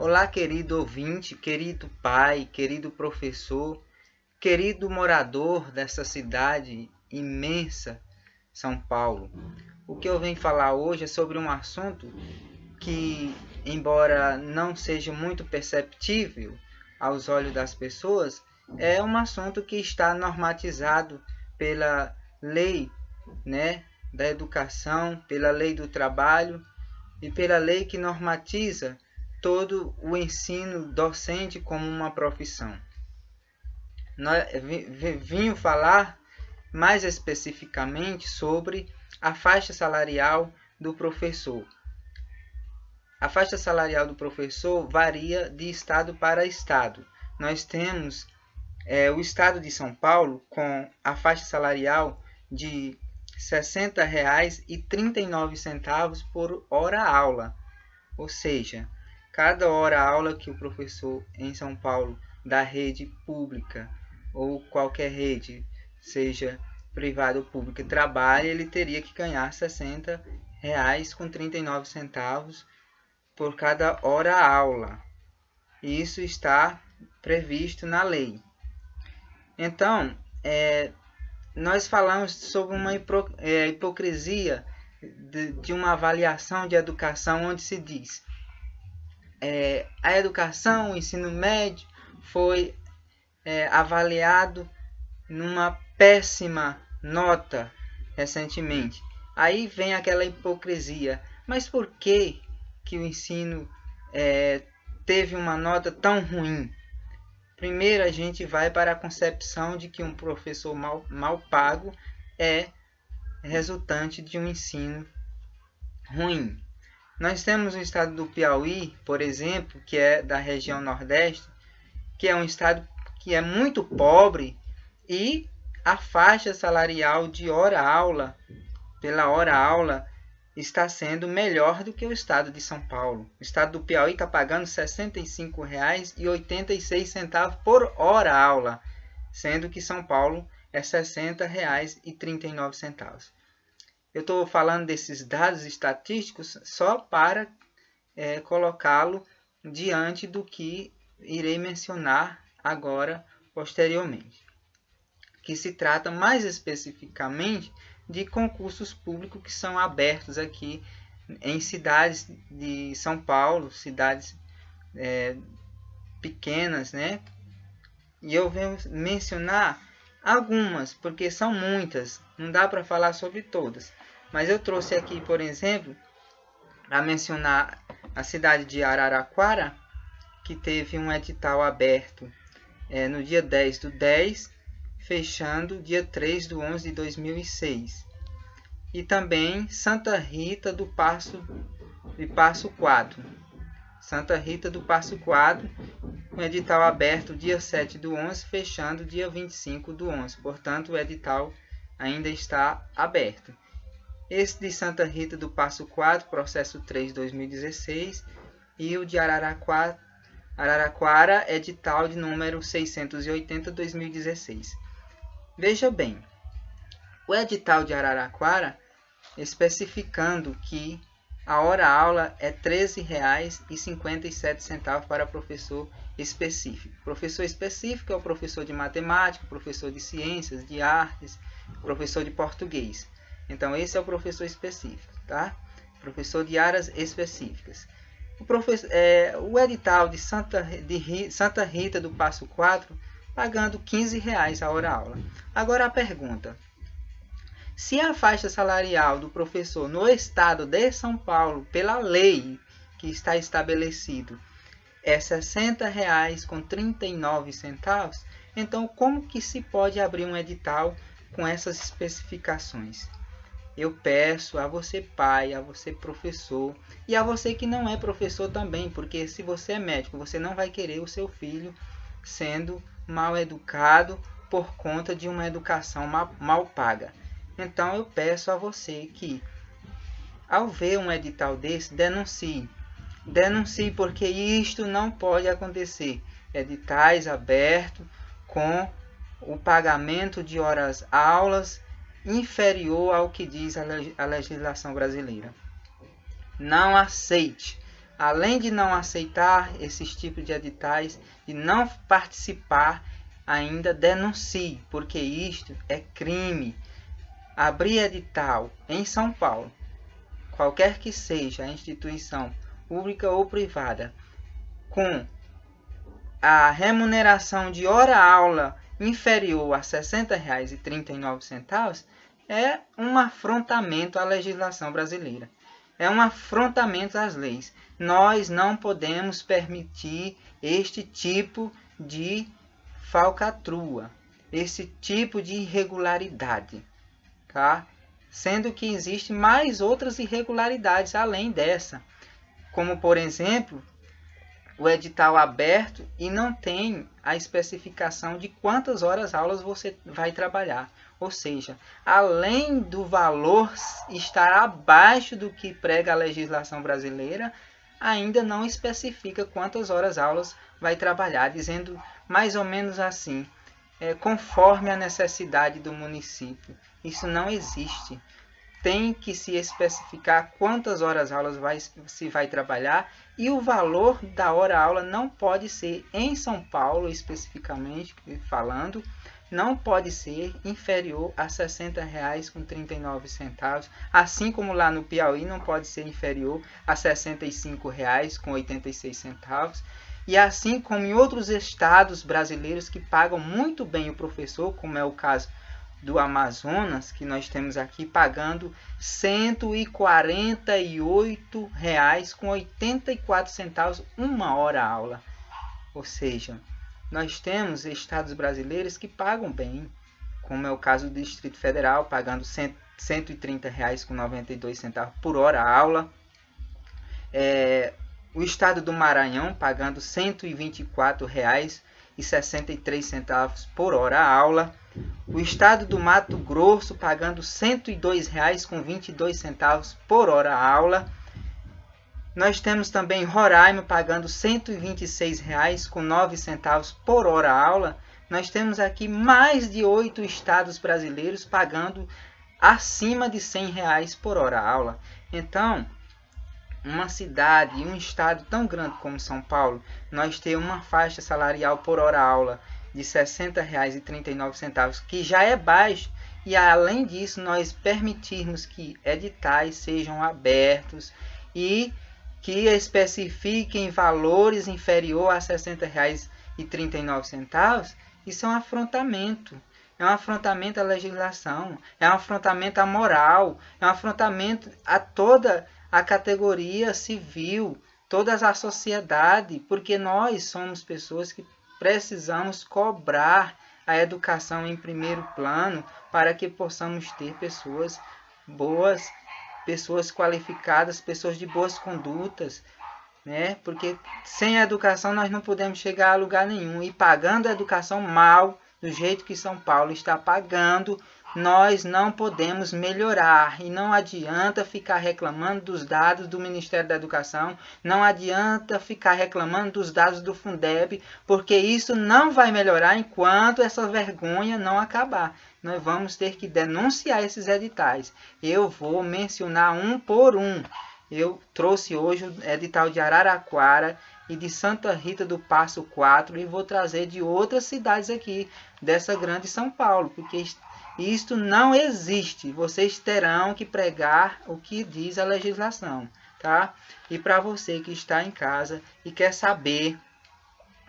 Olá, querido ouvinte, querido pai, querido professor, querido morador dessa cidade imensa, São Paulo. O que eu venho falar hoje é sobre um assunto que, embora não seja muito perceptível aos olhos das pessoas, é um assunto que está normatizado pela lei, da educação, pela lei do trabalho e pela lei que normatiza todo o ensino docente como uma profissão. Vim falar mais especificamente sobre a faixa salarial do professor. A faixa salarial do professor varia de estado para estado. Nós temos o estado de São Paulo com a faixa salarial de R$ 60,39 por hora-aula, ou seja, cada hora-aula que o professor em São Paulo da rede pública ou qualquer rede, seja privada ou pública, trabalha, ele teria que ganhar R$ 60,39 por cada hora-aula. Isso está previsto na lei. Então, nós falamos sobre uma hipocrisia de uma avaliação de educação onde se diz a educação, o ensino médio foi avaliado numa péssima nota recentemente. Aí vem aquela hipocrisia. Mas por que o ensino teve uma nota tão ruim? Primeiro a gente vai para a concepção de que um professor mal pago é resultante de um ensino ruim. Nós temos o estado do Piauí, por exemplo, que é da região Nordeste, que é um estado que é muito pobre e a faixa salarial de hora-aula, pela hora-aula, está sendo melhor do que o estado de São Paulo. O estado do Piauí está pagando R$ 65,86 por hora-aula, sendo que São Paulo é R$ 60,39. Eu estou falando desses dados estatísticos só para colocá-lo diante do que irei mencionar agora posteriormente, que se trata mais especificamente de concursos públicos que são abertos aqui em cidades de São Paulo, cidades pequenas, E eu venho mencionar algumas, porque são muitas, não dá para falar sobre todas. Mas eu trouxe aqui, por exemplo, para mencionar a cidade de Araraquara, que teve um edital aberto no dia 10/10, fechando dia 3/11 de 2006. E também Santa Rita do Passo Quadro. Santa Rita do Passo Quadro, um edital aberto dia 7/11, fechando dia 25/11. Portanto, o edital ainda está aberto. Esse de Santa Rita do Passo Quadro, processo 3/2016, e o de Araraquara, edital de número 680/2016. Veja bem, o edital de Araraquara, especificando que a hora-aula é R$ 13,57 para professor específico. Professor específico é o professor de matemática, professor de ciências, de artes, professor de português. Então, esse é o professor específico, tá? Professor de áreas específicas. O edital de Santa Rita do Passo Quadro, pagando R$ 15 a hora-aula. Agora a pergunta: se a faixa salarial do professor no estado de São Paulo, pela lei que está estabelecido, é R$ 60,39, então como que se pode abrir um edital com essas especificações? Eu peço a você pai, a você professor e a você que não é professor também, porque se você é médico, você não vai querer o seu filho sendo mal educado por conta de uma educação mal paga. Então eu peço a você que, ao ver um edital desse, denuncie. Denuncie, porque isto não pode acontecer. Editais abertos com o pagamento de horas-aulas inferior ao que diz a legislação brasileira. Não aceite. além de não aceitar esses tipos de editais, de não participar, ainda denuncie, porque isto é crime. Abrir edital em São Paulo, qualquer que seja a instituição pública ou privada, com a remuneração de hora-aula inferior a R$ 60,39, é um afrontamento à legislação brasileira. É um afrontamento às leis. Nós não podemos permitir este tipo de falcatrua, esse tipo de irregularidade, tá? Sendo que existem mais outras irregularidades além dessa, como por exemplo, o edital aberto e não tem a especificação de quantas horas aulas você vai trabalhar. Ou seja, além do valor estar abaixo do que prega a legislação brasileira, ainda não especifica quantas horas aulas vai trabalhar, dizendo mais ou menos assim, conforme a necessidade do município. Isso não existe. Tem que se especificar quantas horas aulas se vai trabalhar, e o valor da hora aula não pode ser, em São Paulo especificamente falando, não pode ser inferior a R$ 60,39, assim como lá no Piauí não pode ser inferior a R$ 65,86, e assim como em outros estados brasileiros que pagam muito bem o professor, como é o caso do Amazonas, que nós temos aqui pagando R$ 148,84 uma hora aula. Ou seja, nós temos estados brasileiros que pagam bem, como é o caso do Distrito Federal, pagando R$ 130,92 por hora aula. O estado do Maranhão pagando R$ 124,63 por hora aula. O estado do Mato Grosso pagando R$ 102,22 por hora aula. Nós temos também Roraima pagando R$ 126,09 por hora aula. Nós temos aqui mais de 8 estados brasileiros pagando acima de R$ 100 por hora aula. Então, uma cidade e um estado tão grande como São Paulo, nós temos uma faixa salarial por hora aula de R$ 60,39, que já é baixo, e além disso nós permitirmos que editais sejam abertos e que especifiquem valores inferior a R$ 60,39, isso é um afrontamento. É um afrontamento à legislação, é um afrontamento à moral, é um afrontamento a toda a categoria civil, toda a sociedade, porque nós somos pessoas que precisamos cobrar a educação em primeiro plano para que possamos ter pessoas boas, pessoas qualificadas, pessoas de boas condutas, né? Porque sem a educação nós não podemos chegar a lugar nenhum, e pagando a educação mal, do jeito que São Paulo está pagando, nós não podemos melhorar. E não adianta ficar reclamando dos dados do Ministério da Educação, não adianta ficar reclamando dos dados do Fundeb, porque isso não vai melhorar enquanto essa vergonha não acabar. Nós vamos ter que denunciar esses editais. Eu vou mencionar um por um. Eu trouxe hoje o edital de Araraquara e de Santa Rita do Passo 4, e vou trazer de outras cidades aqui, dessa grande São Paulo, porque isto não existe. Vocês terão que pregar o que diz a legislação, tá? E para você que está em casa e quer saber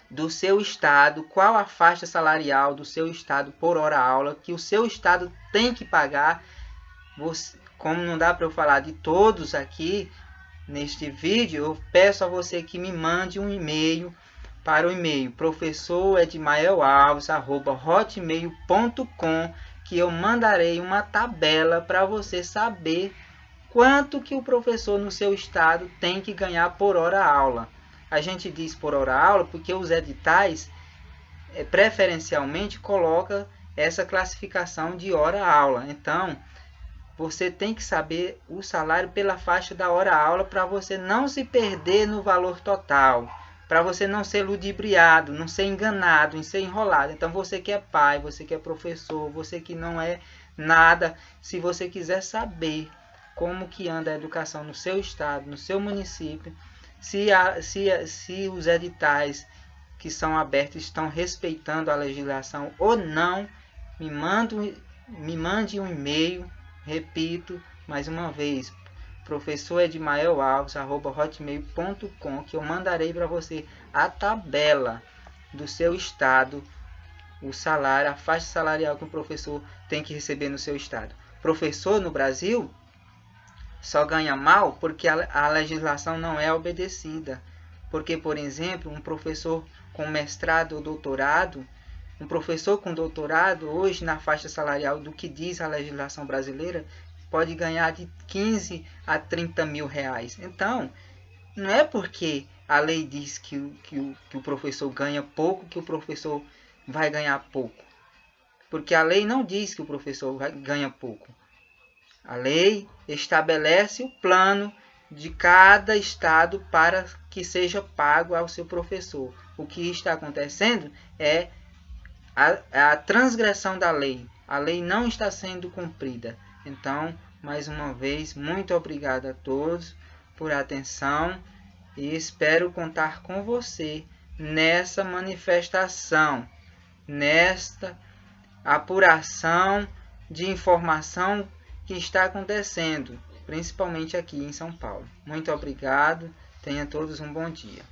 do seu estado, qual a faixa salarial do seu estado por hora aula, que o seu estado tem que pagar, como não dá para eu falar de todos aqui neste vídeo, eu peço a você que me mande um e-mail para o e-mail professoredmaelalves@hotmail.com, que eu mandarei uma tabela para você saber quanto que o professor no seu estado tem que ganhar por hora aula. A gente diz por hora aula porque os editais preferencialmente colocam essa classificação de hora aula. Então, você tem que saber o salário pela faixa da hora aula para você não se perder no valor total, para você não ser ludibriado, não ser enganado, em ser enrolado. Então, você que é pai, você que é professor, você que não é nada, se você quiser saber como que anda a educação no seu estado, no seu município, se os editais que são abertos estão respeitando a legislação ou não. Me mande um e-mail, repito mais uma vez, professoredmaelalves@hotmail.com, que eu mandarei para você a tabela do seu estado, o salário, a faixa salarial que o professor tem que receber no seu estado. Professor no Brasil só ganha mal porque a legislação não é obedecida. Porque, por exemplo, um professor com mestrado ou doutorado, um professor com doutorado, hoje na faixa salarial do que diz a legislação brasileira, pode ganhar de 15 a 30 mil reais. Então, não é porque a lei diz que o professor ganha pouco que o professor vai ganhar pouco. Porque a lei não diz que o professor ganha pouco. A lei estabelece o plano de cada estado para que seja pago ao seu professor. O que está acontecendo é a transgressão da lei. A lei não está sendo cumprida. Então, mais uma vez, muito obrigado a todos por atenção e espero contar com você nessa manifestação, nesta apuração de informação que está acontecendo, principalmente aqui em São Paulo. Muito obrigado, tenham todos um bom dia.